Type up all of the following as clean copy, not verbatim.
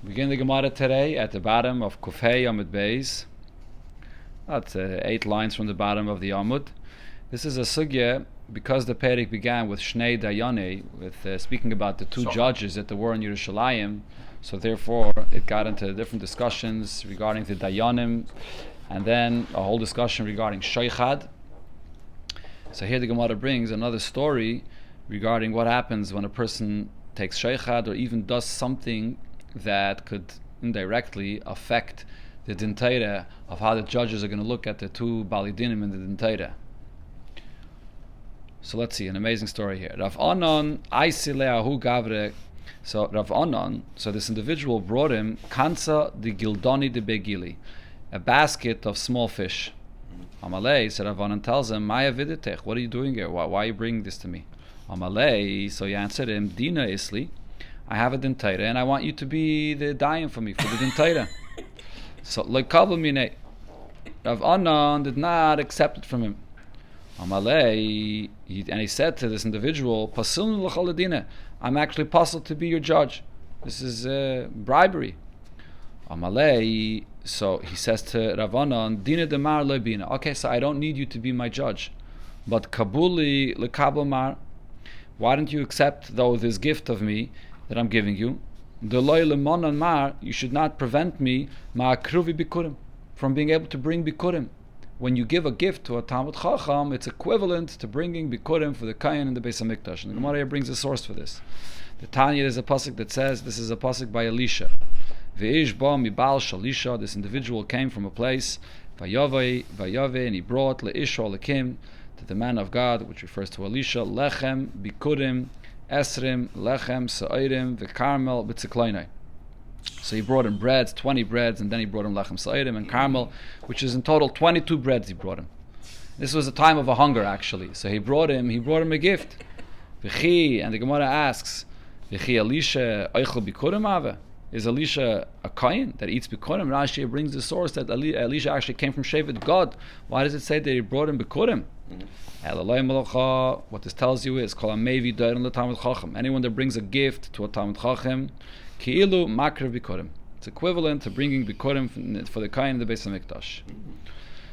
Begin the Gemara today at the bottom of Kufay Amud Beis. That's 8 lines from the bottom of the Amud. This is a sugya because the Perek began with Shnei Dayane, with speaking about the two judges that there were in Yerushalayim. So therefore, it got into different discussions regarding the Dayanim, and then a whole discussion regarding Sheikhad. So here the Gemara brings another story regarding what happens when a person takes Sheikhad or even does something that could indirectly affect the Din Torah of how the judges are going to look at the two Balidinim in the Din Torah. So let's see, an amazing story here. Rav Anan, Aisileahu Gavre. So Rav Anan, so this individual brought him Kansa de Gildoni de Begili, a basket of small fish. Amalei, so Rav Anan tells him, Maya viditech, what are you doing here? Why are you bringing this to me? Amalei, so he answered him, Dina Isli, I have a Din Torah, and I want you to be the dayan for me, for the Din Torah. So, like Kabul Mine, Rav Anan did not accept it from him. Amalei, and he said to this individual, Pasul l'chaladina, I'm actually puzzled to be your judge. This is bribery. Amalei, so he says to Rav Anan, Dina demar lebina. Okay, so I don't need you to be my judge, but Kabuli lekabel mar. Why don't you accept though this gift of me that I'm giving you? You should not prevent me from being able to bring bikurim. When you give a gift to a Talmud Chacham, it's equivalent to bringing bikurim for the Kayan in the Beis HaMikdash. And the Gemara brings a source for this. The Tanya is a pasuk that says, this is a pasuk by Elisha. Ve'ish ba mibal shalisha, this individual came from a place, vayave, and he brought le'isha lekim, to the man of God, which refers to Elisha, lechem, bikurim, esrim, lechem, sa'irim, v'karmel, b'tziklainai. So he brought him breads, 20 breads, and then he brought him lechem, sa'irim, and karmel, which is in total 22 breads he brought him. This was a time of a hunger, actually. So he brought him a gift. V'chi, and the Gemara asks, V'chi Elisha oichel bikurim ave? Is Elisha a kohen that eats bikurim? Rashi brings the source that Elisha actually came from Shevet God. Why does it say that he brought him bikurim? What this tells you is anyone that brings a gift to a Talmud Chacham, ki'ilu makrev bikurim. It's equivalent to bringing bikurim for the kain in the Beis HaMikdash.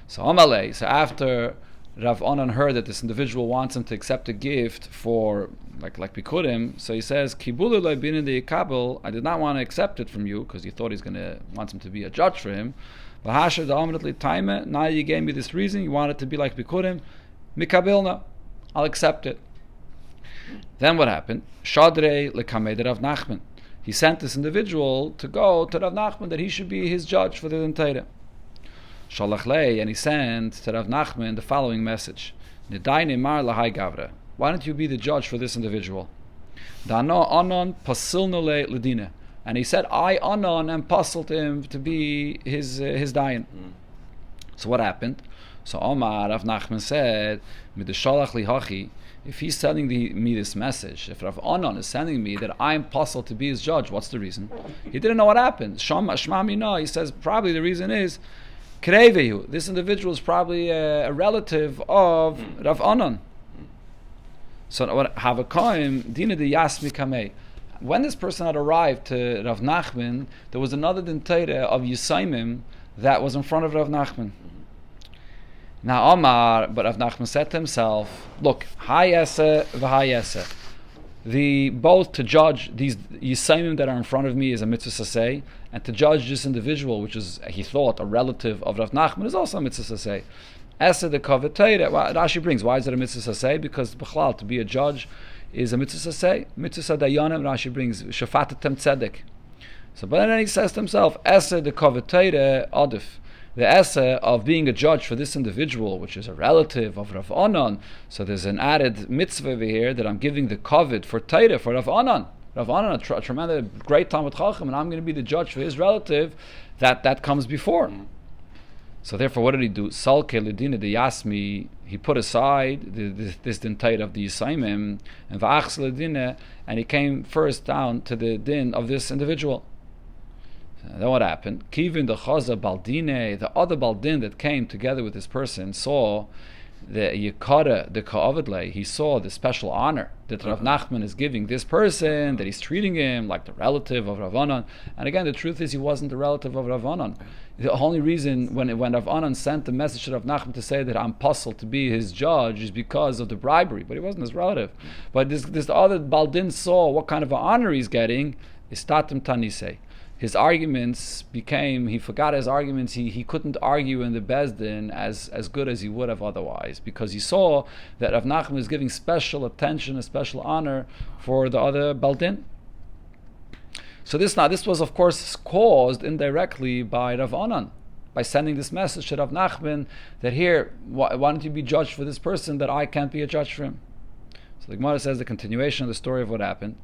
So Amalei, so after Rav Anan heard that this individual wants him to accept a gift for like bikurim, so he says, Kibulu le'binin de yikabel, I did not want to accept it from you because he thought wants him to be a judge for him. Now you gave me this reason, you want it to be like bikurim. Mikabelna, I'll accept it. Then what happened? Shadrei lekamei Rav Nachman. He sent this individual to go to Rav Nachman that he should be his judge for the Din Torah. Shalach lei, and he sent to Rav Nachman the following message: Nedai nemar lahai gavra. Why don't you be the judge for this individual? Dano anon pasilno le ledina. And he said, I anon am puzzled him to be his dayan. So what happened? So Omar Rav Nachman said, if he's sending me this message, if Rav Anan is sending me that I'm puzzled to be his judge, what's the reason? He didn't know what happened. He says probably the reason is Krevehu. This individual is probably a relative of Rav Anan. So Havakoim Dina de Yasmi Kamei. When this person had arrived to Rav Nachman, there was another Din Torah of Yisaimim that was in front of Rav Nachman. Now Omar, but Rav Nachman said to himself, look, hayese v'hayese. Both to judge these Yisaimim that are in front of me is a mitzvah saseh, and to judge this individual, which is, he thought, a relative of Rav Nachman, is also a mitzvah saseh. Ese de kavet Torah, Rashi brings, why is it a mitzvah saseh? Because b'chlal, to be a judge is a mitzvah saseh. Mitzvah dayanim, Rashi brings, shafatetem tzedek. So, but then he says to himself, Ese de kavet Torah adif. The essay of being a judge for this individual, which is a relative of Rav Anan, so there's an added mitzvah over here that I'm giving the kavod for Torah for Rav Anan. Rav Anan, a tremendous, great Talmud Chacham, and I'm going to be the judge for his relative. That comes before. So therefore, what did he do? Salke ledina de Yasmi. He put aside this din Torah of the Yisaimim and va'achs ledina, and he came first down to the din of this individual. Then what happened? Kivin the Chaza Baldine, the other Baldin that came together with this person, saw the Yekara, the Ka'avidle, he saw the special honor that Rav Nachman is giving this person, that he's treating him like the relative of Rav Anan. And again, the truth is he wasn't the relative of Rav Anan. The only reason when Rav Anan sent the message to Rav Nachman to say that I'm puzzled to be his judge is because of the bribery, but he wasn't his relative. But this other Baldin saw what kind of an honor he's getting, Istatim Tanise. His arguments became, he forgot his arguments, he couldn't argue in the Bezdin as good as he would have otherwise, because he saw that Rav Nachman was giving special attention, a special honor for the other Baldin. So this was of course caused indirectly by Rav Anan, by sending this message to Rav Nachman that here, why don't you be judged for this person that I can't be a judge for him? So the Gemara says the continuation of the story of what happened.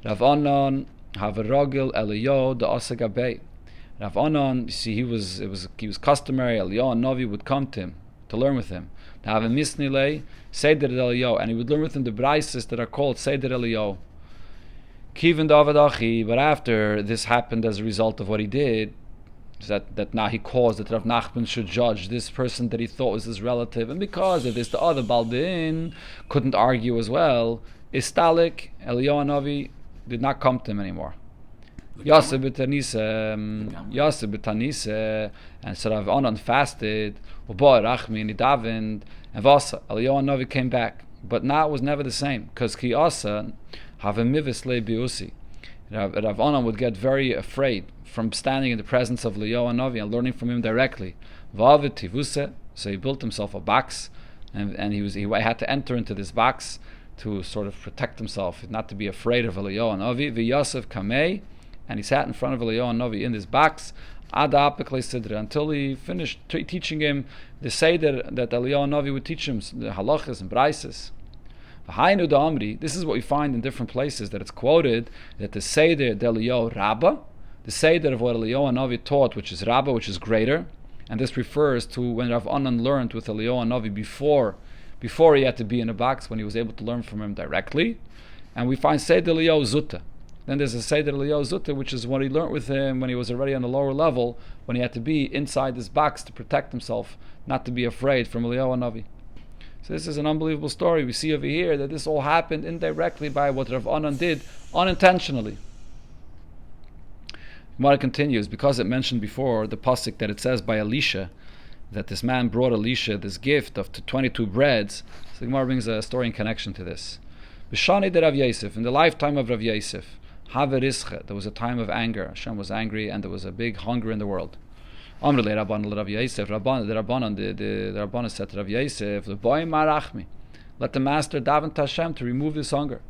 Rav Anan Havarogil Eliyo the Asagabei. Rav Anan, you see, he was customary. Eliyo and Novi would come to him to learn with him. To have a misnilei Seder Eliyo, and he would learn with him the braises that are called Seder Eliyo. Kivin Davadachi, but after this happened as a result of what he did, that now he caused that Rav Nachman should judge this person that he thought was his relative, and because of this, the other Baldin couldn't argue as well. Istalik Eliyo and Novi did not come to him anymore. Yaseh b'tanise, and so Rav Anan fasted, u'boi rachmi, and he davened, and vasa, Eliyahu and Novi came back. But now it was never the same, because ki asa have a mivis le biusi. Rav Anan would get very afraid from standing in the presence of Eliyahu and Novi and learning from him directly. V'avid tivuse, so he built himself a box, and he had to enter into this box to sort of protect himself, not to be afraid of Eliyahu and Novi. V'yasef kamei, and he sat in front of Eliyahu and Novi in this box, ad apikle sidra, until he finished teaching him the seder that Eliyahu and Novi would teach him, the halachas and braises. V'hainu da'amri, this is what we find in different places, that it's quoted that the seder d'Eliyahu Rabba, the seder of what Eliyahu and Novi taught, which is Rabba, which is greater, and this refers to when Rav Anan learned with Eliyahu and Novi before he had to be in a box, when he was able to learn from him directly. And we find Seder Eliyahu Zutta. Then there's a Seder Eliyahu Zutta, which is what he learned with him when he was already on the lower level, when he had to be inside this box to protect himself, not to be afraid from Eliyahu and Novi. So this is an unbelievable story. We see over here that this all happened indirectly by what Rav Anan did, unintentionally. Gemara continues, because it mentioned before the pasuk that it says by Elisha, that this man brought Elisha this gift of 22 breads. So the Gemara brings a story in connection to this. B'shani de Rav Yosef, in the lifetime of Rav Yosef, Haverischa, there was a time of anger. Hashem was angry, and there was a big hunger in the world. Amr le Rabban le Rav Yosef, the Rabbanan said to Rav Yosef, "L'boy marachmi, let the master daven to Hashem to remove this hunger."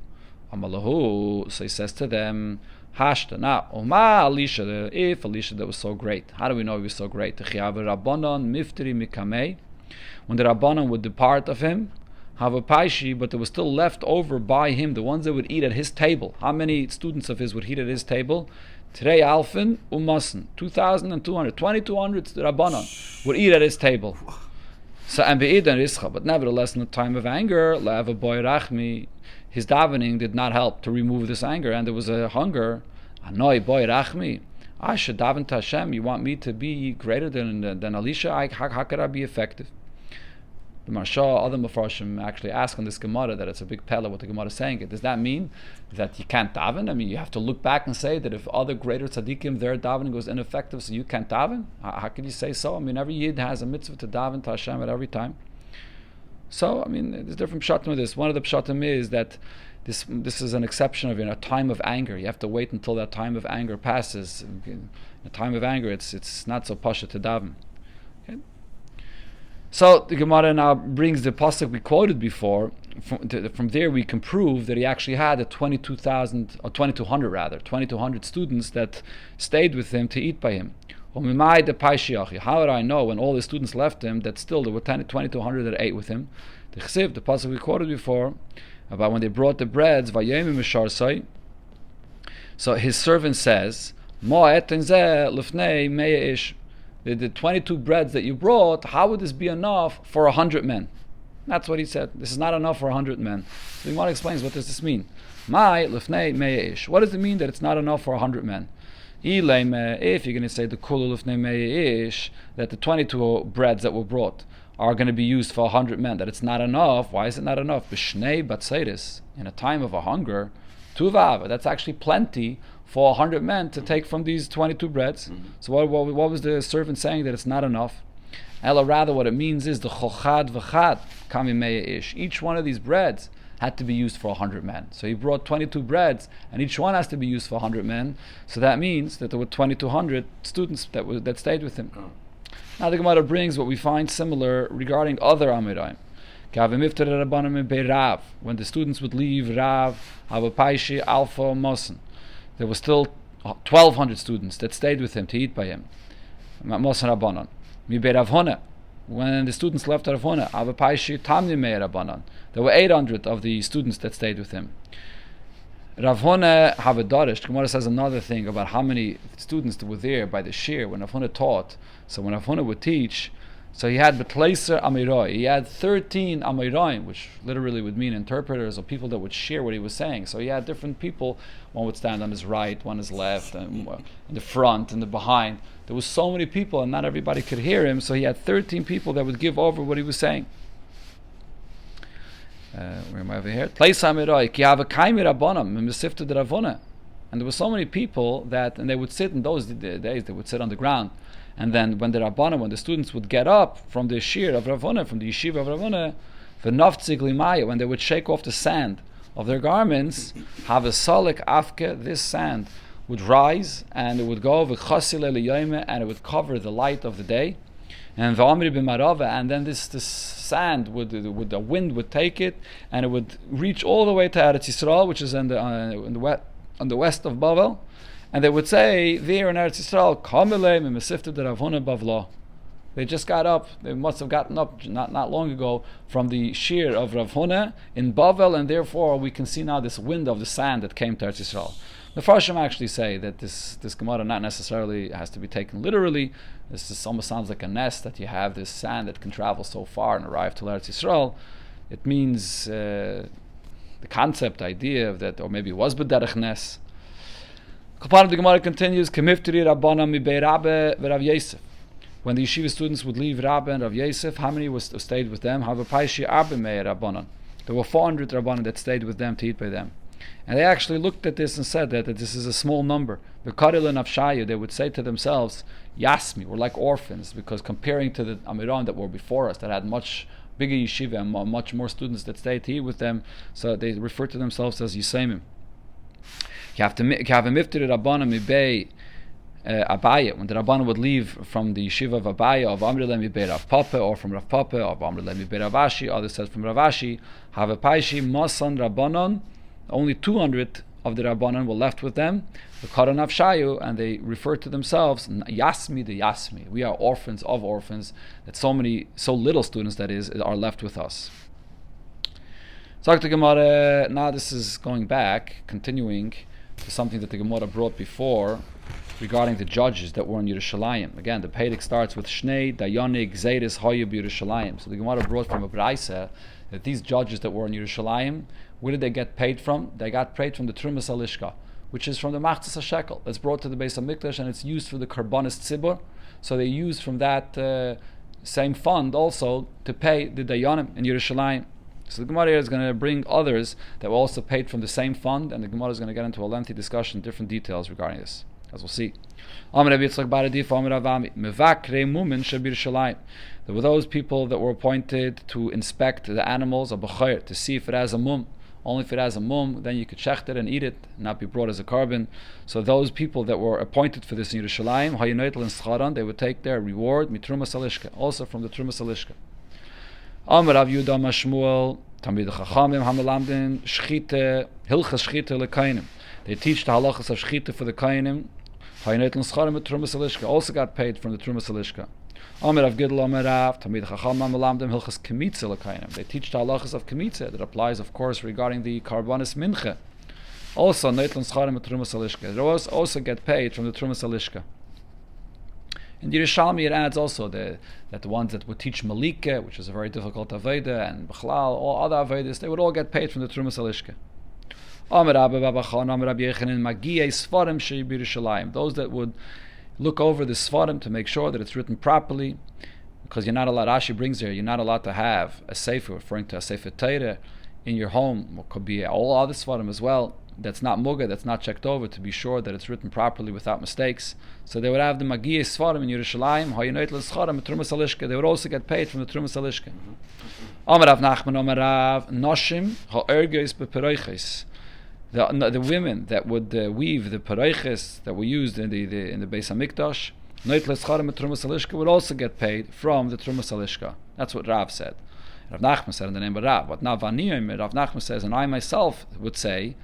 Amalahu, so he says to them, Hashta. Now, Oma Elisha, if Elisha that was so great, how do we know he was so great? When the Rabbanon would depart of him, have a paishi, but there was still left over by him, the ones that would eat at his table. How many students of his would eat at his table? Today, Alfin Umasan, 2,200, 2,200 Rabbanon would eat at his table. So, and but nevertheless, in the time of anger, boy rachmi, his davening did not help to remove this anger, and there was a hunger. Anoi boy rachmi, I should daven to Hashem. You want me to be greater than Elisha? How could I be effective? The Marsha, other Mefarshim actually ask on this Gemara that it's a big pella what the Gemara is saying. Does that mean that you can't daven? I mean, you have to look back and say that if other greater tzaddikim, their davening was ineffective, so you can't daven? How can you say so? I mean, every Yid has a mitzvah to daven to Hashem at every time. So, I mean, there's different pshatim with this. One of the pshatim is that this is an exception of a time of anger. You have to wait until that time of anger passes. In a time of anger, it's not so pasha to daven. Okay? So the Gemara now brings the pasuk we quoted before. From there, we can prove that he actually had 2,200 students that stayed with him to eat by him. How would I know when all the students left him that still there were 2,200 that ate with him? The pasuk we quoted before about when they brought the breads. So his servant says, the 22 breads that you brought, how would this be enough for 100 men? That's what he said. This is not enough for 100 men. So the Gemara explains, what does this mean? What does it mean that it's not enough for 100 men? If you're going to say the kulu lifnei mei'ish, that the 22 breads that were brought are going to be used for 100 men, that it's not enough. Why is it not enough? B'shnei batzeiris, in a time of a hunger, tuvav, that's actually plenty for 100 men to take from these 22 breads. So what was the servant saying that it's not enough? Ella, rather what it means is the chochad v'chad kamimei ish. Each one of these breads had to be used for 100 men. So he brought 22 breads, and each one has to be used for 100 men. So that means that there were 2,200 students that stayed with him. Now the Gemara brings what we find similar regarding other Amirayim. When the students would leave Rav, Avapaishi, Alpha, Mosen, there were still 1,200 students that stayed with him to eat by him. Mosen Rabbanon. When the students left Rav Huna, Avapaishi, Tamni Mei Rabbanon, there were 800 of the students that stayed with him. Rav Huna Havadarish, Gemara says another thing about how many students were there by the shir when Rav Huna taught. So when Rav Huna would teach, so he had Betleiser Amiroi. He had 13 Amiroim, which literally would mean interpreters or people that would share what he was saying. So he had different people. One would stand on his right, one his left, and in the front and the behind. There was so many people, and not everybody could hear him. So he had 13 people that would give over what he was saying. Where am I over here? Tleiser Amiroi ki hava kaimi rabbanam misifta de Ravona. And there were so many people that, and they would sit in those days. They would sit on the ground. And then when the Rabbanan, when the students would get up from the shir of Rav Huna, from the yeshiva of Rav Huna, when they would shake off the sand of their garments, have a salik afke, this sand would rise and it would go and it would cover the light of the day. And then this sand the wind would take it and it would reach all the way to Eretz Yisrael, which is on the west of Bavel. And they would say there in Eretz Yisrael, Kamelei Mesifta de Rav Huna Bavla. They just got up. They must have gotten up not long ago from the shir of Rav Huna in Bavel, and therefore we can see now this wind of the sand that came to Eretz Yisrael. The Farshim actually say that this Gemara not necessarily has to be taken literally. This almost sounds like a nest, that you have this sand that can travel so far and arrive to Eretz Yisrael. It means the concept, idea of that, or maybe it was B'derech Nes. The Gemara continues, when the yeshiva students would leave Rabba and Rav Yosef, how many stayed with them? There were 400 Rabbanan that stayed with them to eat by them. And they actually looked at this and said that this is a small number. They would say to themselves, Yasmi, we're like orphans, because comparing to the Amiran that were before us, that had much bigger yeshiva and much more students that stayed to eat with them, so they refer to themselves as Yisaimim. You have a miftir Rabbana mibei Abaye. When the Rabbana would leave from the yeshiva of Abaye, of Amrele mibei Rav Papa, or from Rav Papa, of Amrele mibei Rav Ashi, others said from Rav Ashi, have a paishi masan Rabbanon. Only 200 of the Rabbanon were left with them. The Karan of Shayu, and they refer to themselves Yasmi the Yasmi. We are orphans of orphans. That so little students, that is, are left with us. So the Gemara, now this is going back, continuing to something that the Gemara brought before regarding the judges that were in Yerushalayim. Again, the Pedic starts with Shnei, Dayanig, Zayris, Hoyub, Yerushalayim. So the Gemara brought from a Braisa that these judges that were in Yerushalayim, where did they get paid from? They got paid from the Trumas Alishka, which is from the Machzas HaShekel. That's brought to the Beis HaMikdash, and it's used for the Karbanis Tzibur. So they used from that same fund also to pay the Dayanim in Yerushalayim. So the Gemara is going to bring others that were also paid from the same fund, and the Gemara is going to get into a lengthy discussion, different details regarding this, as we'll see. There were those people that were appointed to inspect the animals, to see if it has a mum. Only if it has a mum, then you could shecht it and eat it, not be brought as a carbon. So those people that were appointed for this in Yerushalayim, they would take their reward, mitrumas alishka, also from the trumas alishka. Amar Rav Yehuda Mashmuel, Tamid Chachamim Hamalamdin, Shchite, Hilchas Shchite lekainim. They teach the halachas of Shchite for the kainim. Haynetlan Scharim with Trumas Alishka, also got paid from the Trumas Alishka. Amar Rav Gidl Amar Rav, Tamid Chachamim Hamalamdim, Hilchas Kemitze lekainim. They teach the halachas of Kemitze, that applies, of course, regarding the Karbanis Mincha. Also, Netlan Scharim with Trumas Alishka. They also get paid from the Trumas Alishka. In the Yerushalmi it adds also that the ones that would teach Malika, which is a very difficult Aveda, and Bechlal, all other Avedas, they would all get paid from the Trumas Alishka. Those that would look over the Sfarim to make sure that it's written properly, because you're not allowed. Rashi brings here, you're not allowed to have a sefer, referring to a sefer Torah, in your home. Or could be all other svarim as well. That's not muga, that's not checked over to be sure that it's written properly without mistakes. So they would have the magiyah svarim in Yerushalayim. They would also get paid from the trumas alishka. Amar Rav Nachman, Amar Rav Noshim ha'ergeis beperoiches. The women that would weave the peroiches that were used in the Beis Hamikdash, would also get paid from the trumas alishka. That's what Rav said. Rav Nachman said in the name of Rav. But now Rav Nachman says, and I myself would say,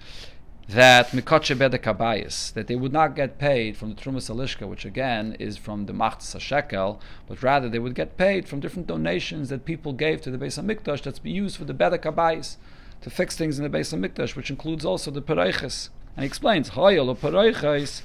that mikotche bedek habayis, that they would not get paid from the trumas alishka, which again is from the machzas shekel, but rather they would get paid from different donations that people gave to the Beis Hamikdash that's be used for the bedek habayis, to fix things in the Beis Hamikdash, which includes also the pereiches. And he explains, hoyel pereiches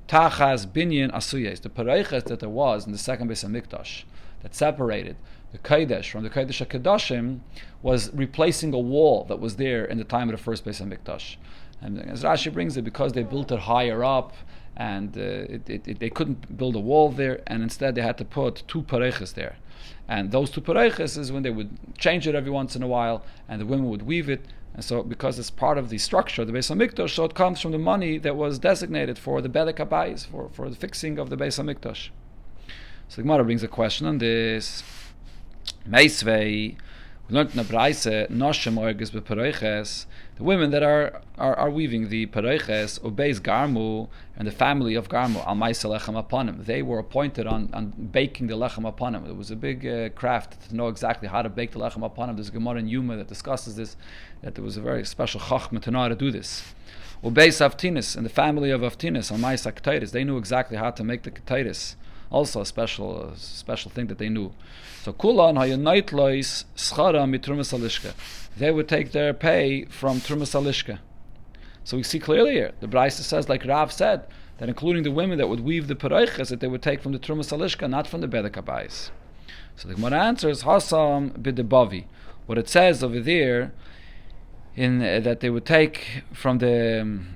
tachas binyan asuyes, the pereiches that there was in the second Beis Hamikdash that separated the Kodesh from the Kodesh HaKadoshim was replacing a wall that was there in the time of the first Beis Hamikdash. And as Rashi brings it, because they built it higher up, and they couldn't build a wall there, and instead they had to put two pareches there. And those two pareches is when they would change it every once in a while, and the women would weave it. And so, because it's part of the structure of the Beis Hamikdash, so it comes from the money that was designated for the Bedek Habayis, for the fixing of the Beis Hamikdash. So the Gemara brings a question on this. Meisvei, we learned in the Braise, Noshem Orges bePereiches, the women that are weaving the Pereiches, Obeis Garmu, and the family of Garmu, Al Maisa Lechem Aponim. They were appointed on baking the Lechem Aponim. It was a big craft to know exactly how to bake the Lechem Aponim. There's a Gemara in Yuma that discusses this, that there was a very special Chachma to know how to do this. Obeis Avtinis, and the family of Avtinis, Al Maisa Ketaitis, they knew exactly how to make the Ketaitis. Also a special thing that they knew. So Kulan Hayanitlois Schara mitrumas alishka. They would take their pay from trumas alishka. So we see clearly here, the Braisa says, like Rav said, that including the women that would weave the pereiches, that they would take from the trumas alishka, not from the bedek habayis. So the Gemara answers Hasam bidebavi. What it says over there, in that they would take from the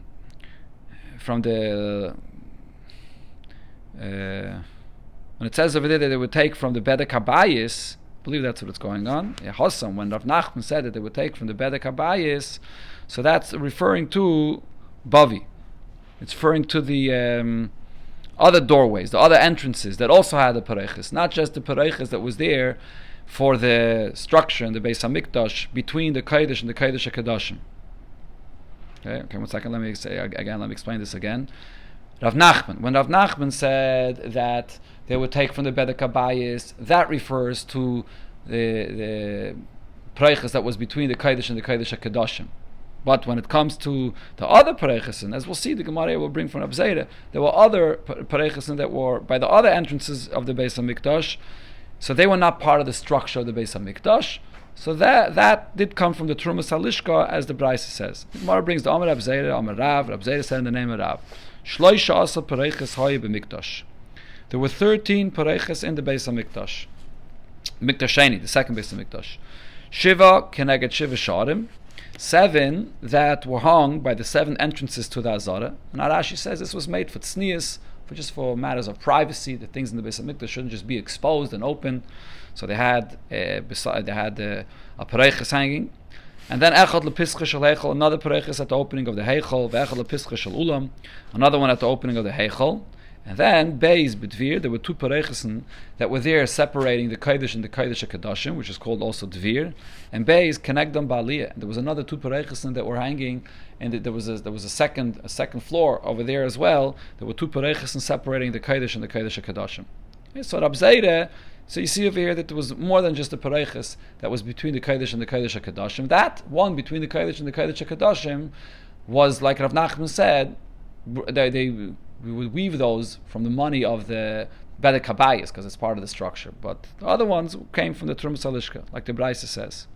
when it says over there that they would take from the Bedek Habayis, I believe that's what it's going on. Hossam, when Rav Nachman said that they would take from the Bedek Habayis, so that's referring to Bavi. It's referring to the other doorways, the other entrances that also had the Pereiches, not just the Pereiches that was there for the structure in the Beis Hamikdash between the Kodesh and the Kodesh HaKadoshim. Okay, 1 second, let me explain this again. Rav Nachman, when Rav Nachman said that they would take from the Bedek Habayis, that refers to the Pereiches that was between the Kodesh and the Kodesh HaKadoshim. But when it comes to the other Pereiches, and as we'll see, the Gemara will bring from Abzeira, there were other Pereiches that were by the other entrances of the Beis HaMikdash, so they were not part of the structure of the Beis HaMikdash. So that did come from the Trumas Halishka, as the Braisa says. The Gemara brings the Amar Abzeira, Amar Rav. Abzeira said in the name of Rav, Shloisha asa Pereiches haye b'Mikdash. There were 13 Pereiches in the Beis HaMikdash. Mikdash Sheni, the second Beis HaMikdash. Shiva keneged Shiva Sharim. 7 that were hung by the 7 entrances to the Azara. And Rashi says this was made for tznius, for matters of privacy. The things in the Beis Hamikdash shouldn't just be exposed and open. So they had a Pereiches hanging. And then Echad lePischa shel Heichal, another Pereiches at the opening of the Heichal, Ve'echad lePischa shel Ulam, another one at the opening of the Heichal. And then Beis B'Dvir, there were 2 Pereiches that were there separating the Kodesh and the Kodesh HaKadoshim, which is called also Dvir. And Beis Kenegdam Ba'aliyah. And there was another 2 Pereiches that were hanging, and there was a second floor over there as well. There were 2 Pereiches separating the Kodesh and the Kodesh HaKadoshim. Okay, so Rabzeire, so you see over here that there was more than just the Pereiches that was between the Kodesh and the Kodesh HaKadoshim. That one between the Kodesh and the Kodesh HaKadoshim was, like Rav Nachman said, we would weave those from the money of the Bedek Habayis, because it's part of the structure. But the other ones came from the Trumas Halishka, like the Braisa says.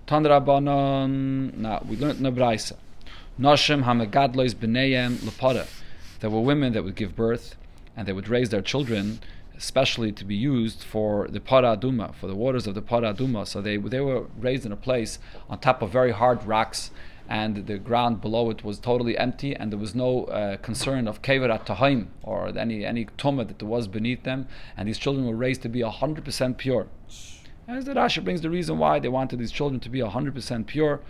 Tanrabanon, now we learned in the Braisa. Noshem hamegadlois b'neihem lepara. There were women that would give birth, and they would raise their children, especially to be used for the Para Aduma, for the waters of the Para Aduma. So they were raised in a place on top of very hard rocks, and the ground below it was totally empty, and there was no concern of keverat tahaim, or any tumah that there was beneath them, and these children were raised to be 100% pure. As the Rashi brings the reason why they wanted these children to be 100% pure,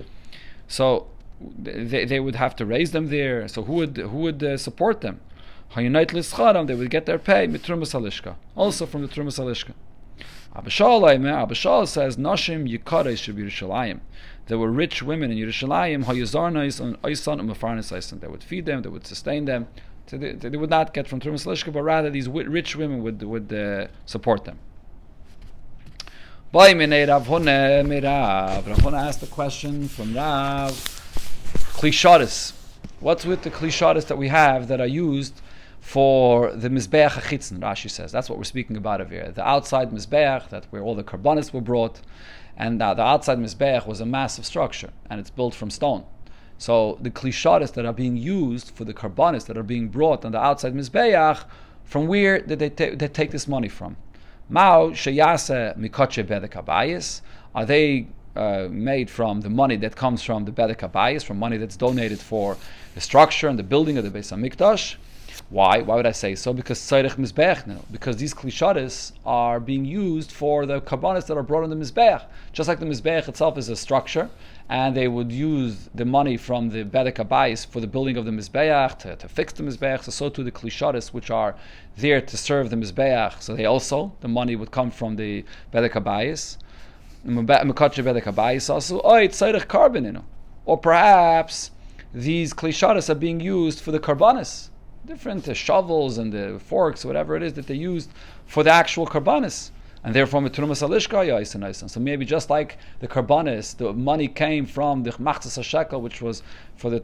so they would have to raise them there. So who would support them? They would get their pay mitrumas halishka, also from the trumas halishka. Abishal says Nashim Yikaresh should be Yerushalayim. There were rich women in Yerushalayim, Hayazarnais and Aisan and Mefarnes Aisan. They would feed them, they would sustain them. So they would not get from Trumas Halishka, but rather these rich women would support them. Rav Huna asked the question from Rav. Klisharis. What's with the klisharis that we have that are used for the Mizbeach HaChitzon? Rashi says that's what we're speaking about over here. The outside Mizbeach, that where all the karbanis were brought, and the outside Mizbeach was a massive structure, and it's built from stone. So the klisharis that are being used for the karbanis that are being brought on the outside Mizbeach, from where did they take this money from? Mao sheyase mikoche bedek habayis. Are they made from the money that comes from the bedek habayis, from money that's donated for the structure and the building of the Beis Hamikdash? Why? Why would I say so? Because tzarich mizbeach now. Because these klisharis are being used for the karbanis that are brought on the mizbeach. Just like the mizbeach itself is a structure, and they would use the money from the bedek habayis for the building of the mizbeach, to fix the mizbeach. So too the klisharis, which are there to serve the mizbeach. So the money would come from the bedek habayis. Mekache bedek habayis also. Tzarich carbon, or perhaps these klisharis are being used for the karbanis. Different shovels and the forks, whatever it is that they used for the actual karbanis, and therefore mitrumas halishka. So maybe just like the karbanis, the money came from the machzas hashekel, which was in the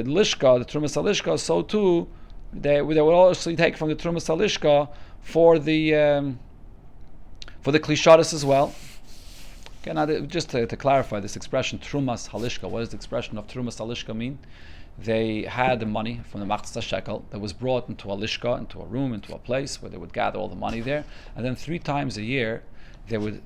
lishka, the trumas halishka. So too, they would also take from the trumas halishka for the klisharis as well. Okay, now just to clarify this expression trumas halishka, what does the expression of trumas halishka mean? They had the money from the machzas shekel that was brought into a lishka, into a room, into a place where they would gather all the money there, and then 3 times a year there would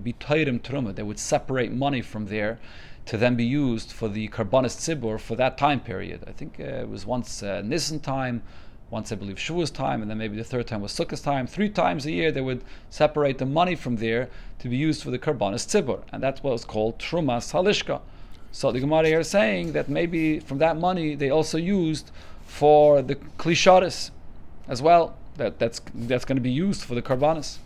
be tayrim truma. They would separate money from there to then be used for the karbanis tzibur for that time period. I think it was once Nisan time, once I believe Shavuos time, and then maybe the 3rd time was Sukkot time. 3 times a year they would separate the money from there to be used for the karbanis tzibur, and that's what was called trumas halishka. So the Gemara here is saying that maybe from that money they also used for the klisharis as well. That's going to be used for the karbanis.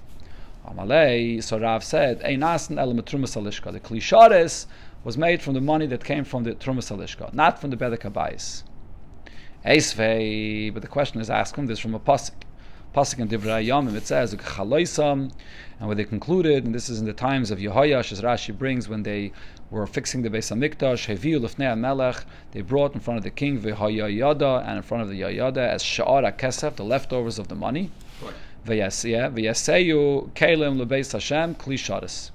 Amalei, so Rav said, Einasen element trumas halishka. The klisharis was made from the money that came from the trumas halishka, not from the bedek habayis. Eisvei, but the question is asked from this from a pasuk. Pasuk in Divrei Yamim, it says, and where they concluded, and this is in the times of Yehoyash, as Rashi brings, when they were fixing the Beis Hamikdash, Heviu lefnei HaMelech, they brought in front of the king v'hayayada, and in front of the yayada as sha'ar kesef, the leftovers of the money. V'yaseyu kelim lebeis Hashem kli sharis.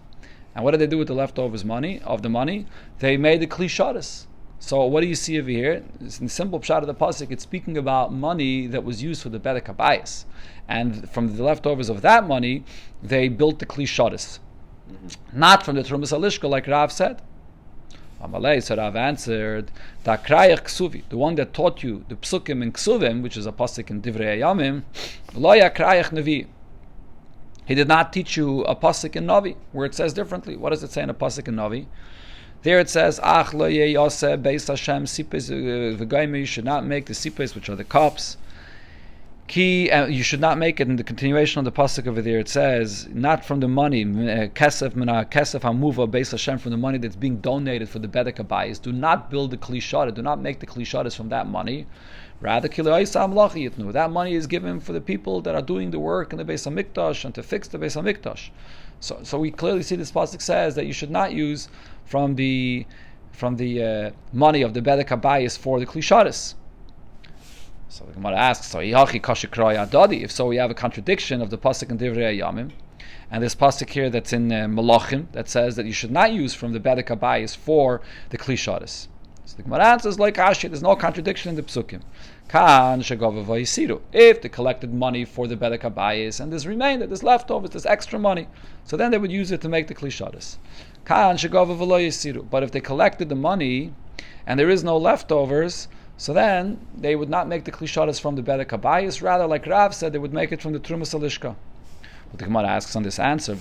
And what did they do with the leftovers of the money? They made the kli sharis. So what do you see over here? It's in the simple pshat of the pasuk. It's speaking about money that was used for the bedek habayis, and from the leftovers of that money, they built the kli sharis, not from the trumas halishka, like Rav said. Amalei, so Rav answered, "Da krayach ksuvi, the one that taught you the psukim in ksuvim, which is a pasuk in Divrei Yamim, loya krayach nevi. He did not teach you a pasuk in Navi, where it says differently. What does it say in a pasuk in Navi? There it says, Ach lo yeyaseh beis Hashem sipes v'gaimi. You should not make the sipes, which are the cups. You should not make it. In the continuation of the pasuk over there, it says, not from the money, kesef hamuva beis Hashem, from the money that's being donated for the bedek habayis. Do not build the klisharis. Do not make the klisharis from that money. Rather, that money is given for the people that are doing the work in the Beis Hamikdash and to fix the Beis Hamikdash. So we clearly see this pasuk says that you should not use from the money of the bedek habayis for the klisharis. So the Gemara asks, if so, we have a contradiction of the pasuk in Divrei Yamim, and this pasuk here that's in Malachim that says that you should not use from the bedek habayis for the klisharis. So the Gemara answers like Ashi, there's no contradiction in the psukim. If they collected money for the bedek habayis and there's remainder, there's leftovers, there's extra money, so then they would use it to make the klisharis. But if they collected the money and there is no leftovers, so then they would not make the klishadas from the bedek habayis. Rather, like Rav said, they would make it from the trumas alishka. But the Gemara asks on this answer, if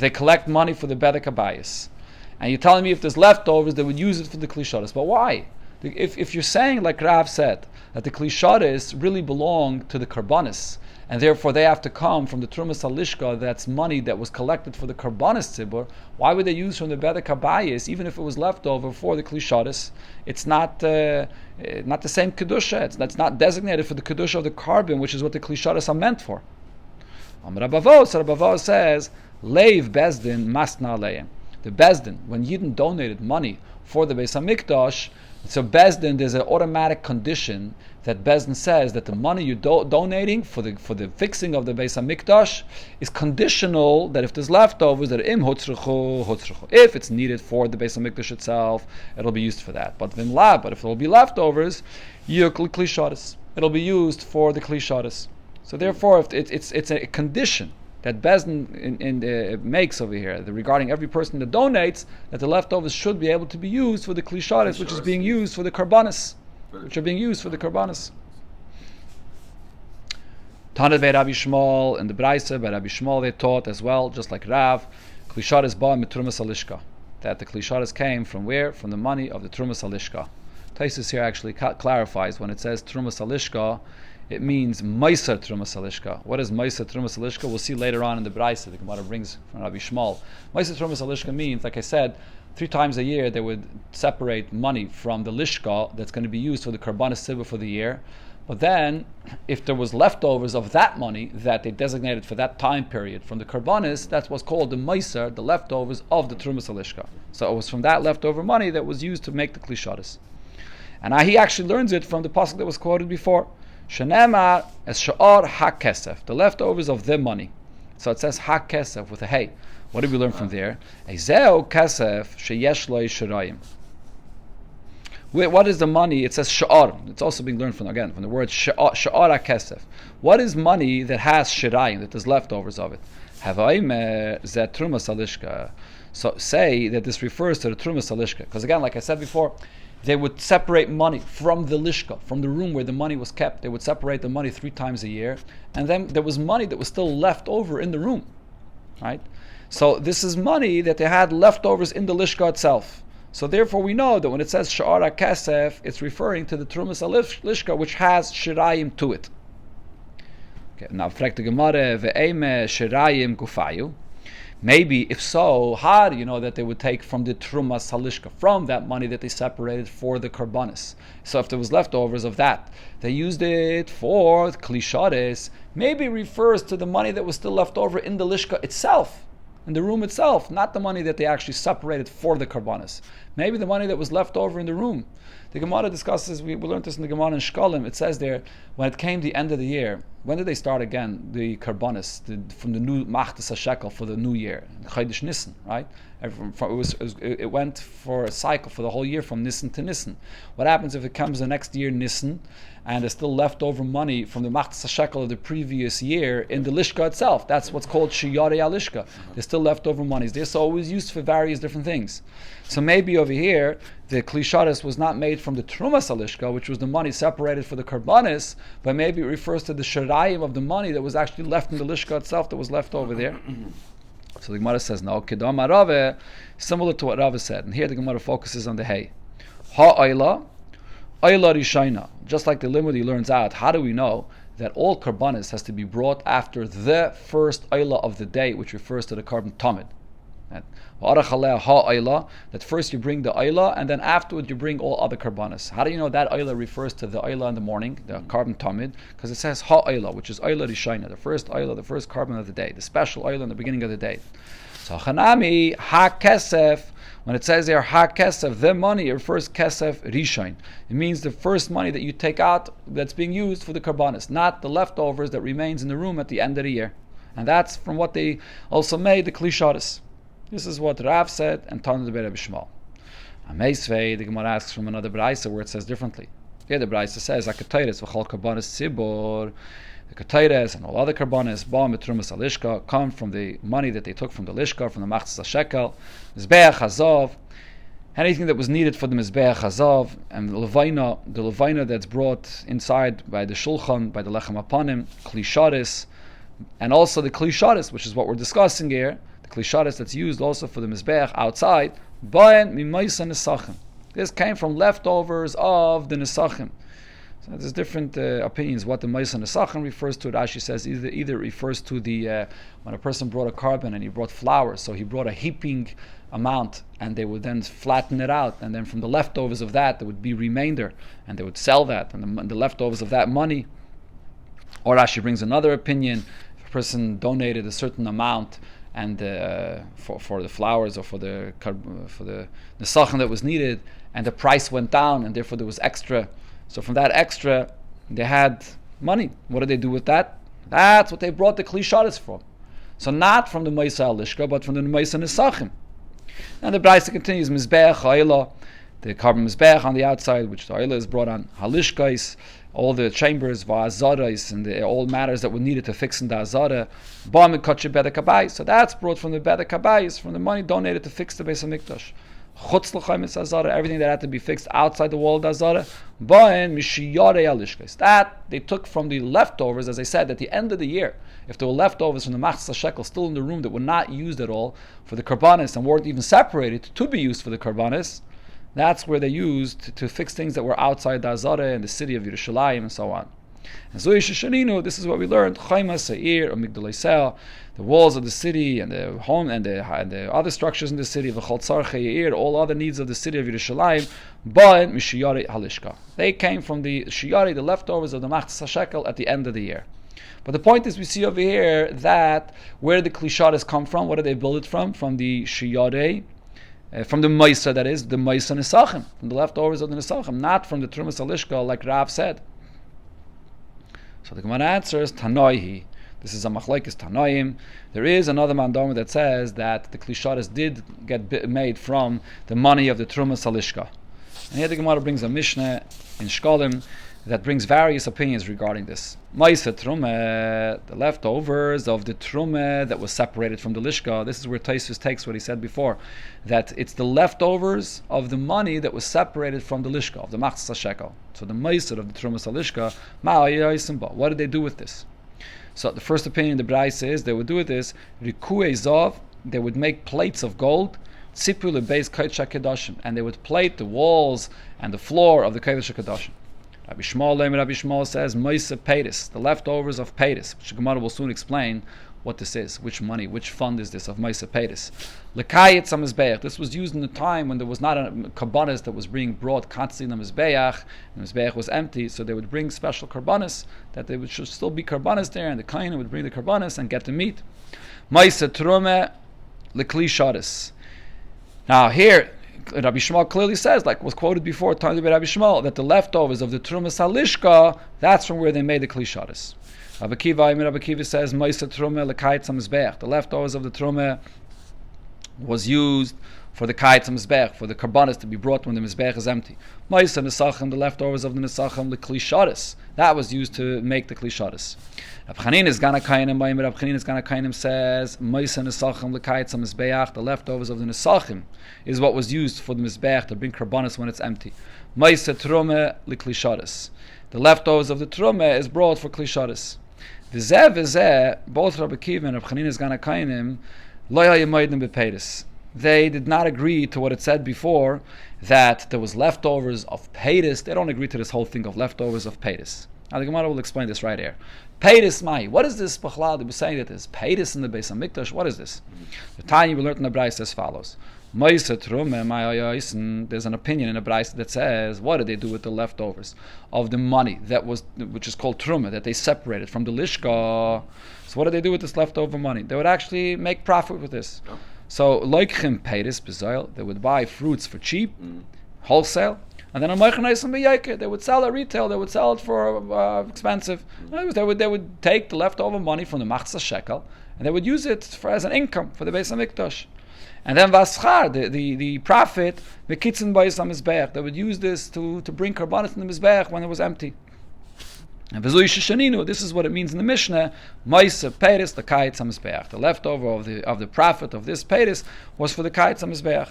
they collect money for the bedek habayis, and you're telling me if there's leftovers, they would use it for the klishadas. But why? If you're saying, like Rav said, that the klishadas really belong to the karbanis, and therefore they have to come from the trumas alishka, that's money that was collected for the karbanis tzibur, why would they use from the bedek habayis, even if it was leftover for the klishadas? It's not the same kedusha. That's not designated for the kedusha of the carbon, which is what the klishadas are meant for. Rabavo says, Leiv Bezdin masna leim. The Bezdin, when Yidden donated money for the Beis HaMikdash, so Bezdin, there's an automatic condition that Bezdin says that the money you're donating for the fixing of the Beis HaMikdash is conditional that if there's leftovers, that im hutzruchu. If it's needed for the Beis HaMikdash itself, it'll be used for that. But if there will be leftovers, klishadas, it'll be used for the klishadas. So therefore, if it's a condition that Bezdin makes over here regarding every person that donates, that the leftovers should be able to be used for the klishadas, which is being used for the karbanis, which are being used for the karbanis. Tanad by Rabbi Shmuel, and the Braisa by Rabbi Shmuel, they taught as well, just like Rav, klishadas ba mitrumas alishka, that the klishadas came from where? From the money of the trumas alishka. Taisus here actually clarifies when it says trumas alishka, it means Meiser Trumas Alishka. What is Meiser Trumas Alishka? We'll see later on in the Braisa, the Gemara brings from Rabbi Shmuel. Meiser Trumas Alishka means, like I said, 3 times a year they would separate money from the Lishka that's going to be used for the Karbanis Sibba for the year. But then, if there was leftovers of that money that they designated for that time period from the Karbanis, that's what's called the Meiser, the leftovers of the Trumas Alishka. So it was from that leftover money that was used to make the Klishadas. And he actually learns it from the pasuk that was quoted before. Shenema as sha'ar ha-kesef, the leftovers of the money. So it says ha-kesef with a hey. What did we learn from there? Ezeo kesef sheyesh lo shirayim. What is the money? It says sha'ar. It's also being learned from the word sha'ar ha-kesef. What is money that has shirayim, that there's leftovers of it? Havayim zet trumas alishka. So say that this refers to the trumas alishka. Because again, like I said before, they would separate money from the lishka, from the room where the money was kept. They would separate the money 3 times a year, and then there was money that was still left over in the room, right? So this is money that they had leftovers in the lishka itself. So therefore we know that when it says sha'ar ha-kesef, it's referring to the trumas lishka, which has shirayim to it. Okay, now, fragt the Gemara, ve'eime shirayim gufayu. Maybe, if so, how do you know that they would take from the Trumas Halishka, from that money that they separated for the Karbanis? So if there was leftovers of that, they used it for Klishades, maybe it refers to the money that was still left over in the Lishka itself, in the room itself, not the money that they actually separated for the Karbanis. Maybe the money that was left over in the room. The Gemara discusses, we learned this in the Gemara in Shkalim, it says there, when it came the end of the year, when did they start again, the Karbanis, from the new Machtas HaShekel for the new year, Chodesh Nisan, right? It went for a cycle for the whole year from Nisan to Nisan. What happens if it comes the next year, Nisan, and there's still leftover money from the Machtas HaShekel of the previous year in the Lishka itself? That's what's called Shiyarei HaLishka. There's still leftover monies there, so it was used for various different things. So maybe over here, the Klishadas was not made from the Trumas HaLishka, which was the money separated for the Karbanis, but maybe it refers to the Shirayim of the money that was actually left in the Lishka itself, that was left over there. So the Gemara says, no, Kedama Rave, similar to what Rave said. And here the Gemara focuses on the hay. Ha'ayla, ayla rishaina. Just like the limud learns out, how do we know that all Karbanis has to be brought after the first ayla of the day, which refers to the carbon tamid? That first you bring the ayla, and then afterward you bring all other karbanis. How do you know that ayla refers to the ayla in the morning, the carbon tamid? Because it says ha-ayla, which is ayla rishaina, the first ayla, the first carbon of the day, the special ayla in the beginning of the day. So chanami ha-kesef, when it says there ha-kesef, the money, it refers kesef rishain. It means the first money that you take out that's being used for the karbanis, not the leftovers that remains in the room at the end of the year. And that's from what they also made the klishadas. This is what Rav said and Tanu the Rabbi Shmuel. Ameisvei, the Gemara asks from another Braisa where it says differently. Here the Braisa says, Akatayres v'chol karbanis tzibor, the Katayres and all other karbanis, ba mitrumas alishka, come from the money that they took from the lishka, from the machzas hashekel, zbeach hazov, anything that was needed for the Mizbeach Hazav, and the Levaina that's brought inside by the Shulchan, by the Lechem Apanim, Kli Sharis, and also the Kli Sharis, which is what we're discussing here, the Kli Sharis that's used also for the Mizbeach outside, Bayan Mimaisa Nesachim. This came from leftovers of the Nesachim. So there's different opinions what the Maisa Nesachim refers to. Rashi says either refers to the when a person brought a carbon and he brought flour, so he brought a heaping amount, and they would then flatten it out, and then from the leftovers of that there would be remainder, and they would sell that, and the leftovers of that money. Or Rashi brings another opinion: if a person donated a certain amount, and for the flowers or for the nesachim that was needed, and the price went down, and therefore there was extra. So from that extra, they had money. What did they do with that? That's what they brought the Kli Sharis from. So not from the Maisa Alishka, but from the Maisa Nesachim. And the Braisa continues, Mizbeach Ha'ila, the carbon Mizbeach on the outside, which the Ha'ila is brought on, Halishkais, all the chambers, Va'azarais, and all matters that were needed to fix in the Azara, Ba'am Kotche Bedek Habayis. So that's brought from the Bedek Habayis, from the money donated to fix the Beis HaMikdash. Chutz l'chayim Azara, everything that had to be fixed outside the wall of the Azara, Ba'en Mishiyarei Alishkais. That they took from the leftovers, as I said, at the end of the year. If there were leftovers from the Machzah Shekel still in the room that were not used at all for the Karbanis and weren't even separated to be used for the Karbanis, that's where they used to fix things that were outside the Azara and the city of Yerushalayim and so on. And so Shaninu, this is what we learned: Chayma Seir or Migdalei Sel, the walls of the city and the home and the other structures in the city, the Chaltzar Cheir, all other needs of the city of Yerushalayim, but Mishiyari Halishka. They came from the Shiyari, the leftovers of the Machzah Shekel at the end of the year. But the point is, we see over here that where the Kli Sharis come from, what do they build it from? From the Shiyari, from the Maisa, that is, the Maisa Nesachim, from the leftovers of the Nesachim, not from the Trumas Alishka, like Rav said. So the Gemara answers, Tanoihi. This is a machlokes Tanoim. There is another mandama that says that the Kli Sharis did get made from the money of the Trumas Alishka. And here the Gemara brings a Mishnah in Shkolim that brings various opinions regarding this. Maisa Trumah, the leftovers of the Trumah that was separated from the Lishka. This is where Taisus takes what he said before, that it's the leftovers of the money that was separated from the Lishka, of the Machzah Shekel. So the Maisa of the Trumas Lishka, what did they do with this? So the first opinion the Braisa is they would do with this, Rikuei Zav, they would make plates of gold, Tzipul Beis Kodesh HaKadoshim, and they would plate the walls and the floor of the Kodesh HaKadoshim. Rabbi Shmuel says, Moise Peiris, the leftovers of Peiris, which the Gemara will soon explain what this is, which money, which fund is this of Moise Peiris. Lekayet Samizbeach, this was used in the time when there was not a karbanis that was being brought constantly in the Mizbeach, and the Mizbeach was empty, so they would bring special karbanis, that they should still be karbanis there, and the Kain would bring the karbanis and get the meat. Moise Trume Lekli Sharis. Now here, Rabbi Shmuel clearly says, like was quoted before, Rabbi Shmuel, that the leftovers of the Trumas Halishka, that's from where they made the Kli Sharis. Rabbi Kiva says, Maisa Trume lekayet samizbeach. The leftovers of the Trume was used for the kayet samizbeach, for the karbanis to be brought when the mizbeach is empty. Maisa Nesachim, the leftovers of the Nesachim, the Kli Sharis. That was used to make the Kli Sharis. Rab Chanina's Gana Kainim says, Maisa Nesachim lekayet samizbeach. The leftovers of the Nesachim is what was used for the mizbeach to bring karbanis when it's empty. Maisa Trume lekli Sharis. The leftovers of the Trume is brought for Kli Sharis. Both Rabbi Kiva and Rab Chanina's Gana Kainim, they did not agree to what it said before, that there was leftovers of Peiris. They don't agree to this whole thing of leftovers of Peiris. Now the Gemara will explain this right here. Peiris Mai. What is this? Bachlal, they were saying that there's Peiris in the Beis HaMikdash. What is this? The Tanya we learned in the Braisa as follows. There's an opinion in the Braisa that says, what did they do with the leftovers of the money that was, which is called Truma, that they separated from the Lishka? So what did they do with this leftover money? They would actually make profit with this. Oh. So Loikhim Peiris Bezoil, they would buy fruits for cheap, wholesale, and then they would sell it retail. They would sell it for expensive. They would take the leftover money from the Machzah Shekel and they would use it as an income for the Beis HaMikdash. And then Vaschar, the profit, the Kitzin Beis HaMizbeach, they would use this to bring karbanis in the Mizbeach when it was empty. And this is what it means in the Mishnah, Maisa Peiris, the Kayetz HaMizbeach. The leftover of the profit of this Peiris was for the Kayetz HaMizbeach.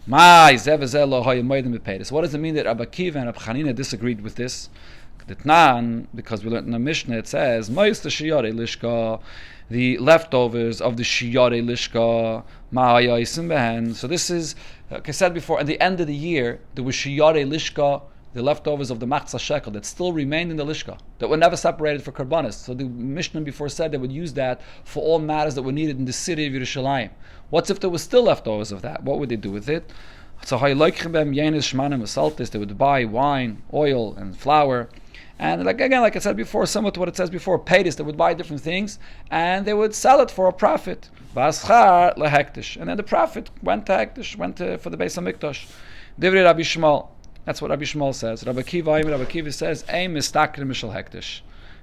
My zevezel lo hoye moedim bepedis. What does it mean that Rabbi Akiva and Rabbi Chanina disagreed with this? Because we learned in the Mishnah, it says, Moista shiyare lishka, the leftovers of the shiyare lishka, ma'ayayisim behen. So this is, like I said before, at the end of the year, there was shiyare lishka, the leftovers of the machzah shekel that still remained in the lishka, that were never separated for karbanis. So the Mishnah before said they would use that for all matters that were needed in the city of Yerushalayim. What's if there was still leftovers of that? What would they do with it? So they would buy wine, oil, and flour. And like I said before, similar to what it says before, Pedis, they would buy different things and they would sell it for a profit. And then the profit went to Hektish, for the Beis HaMikdash. Divrei Rabbi Shmuel. That's what Rabbi Shmuel says. Rabbi Akiva says, Ein mistakrim mishal Hektish.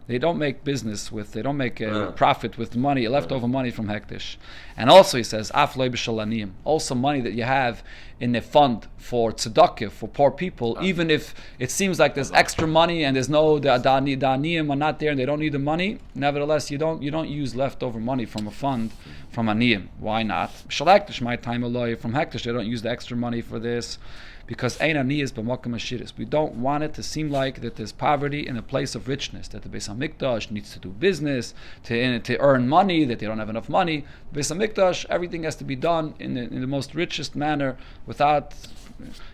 They don't make business with, they don't make profit with money, leftover money from Hektish. And also he says, Af loy b'shal aniyim. Also money that you have in a fund for tzedakah, for poor people, even if it seems like there's extra money and there's no, the aniyim are not there and they don't need the money, nevertheless you don't use leftover money from a fund from aniyim. Why not? B'shal Hektish, my time aloy, from Hektish, they don't use the extra money for this. Because ein aniyis b'makom ashiris. We don't want it to seem like that there's poverty in a place of richness, that the Beis HaMikdash needs to do business, to earn money, that they don't have enough money. The Beis HaMikdash, everything has to be done in the most richest manner without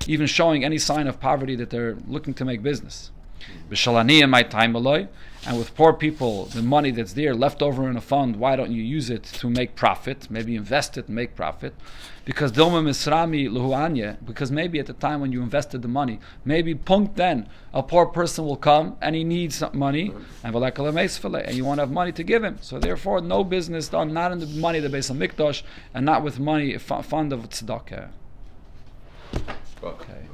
even showing any sign of poverty that they're looking to make business. B'shal aniyim my time aloy. And with poor people, the money that's there left over in a fund, why don't you use it to make profit? Maybe invest it and make profit. Because Dilma Misrami Luhuanya, because maybe at the time when you invested the money, maybe punkt then, a poor person will come and he needs some money, and you want to have money to give him. So therefore, no business done, not in the money of the Beis HaMikdash, and not with money, fund of tzedakah. Okay.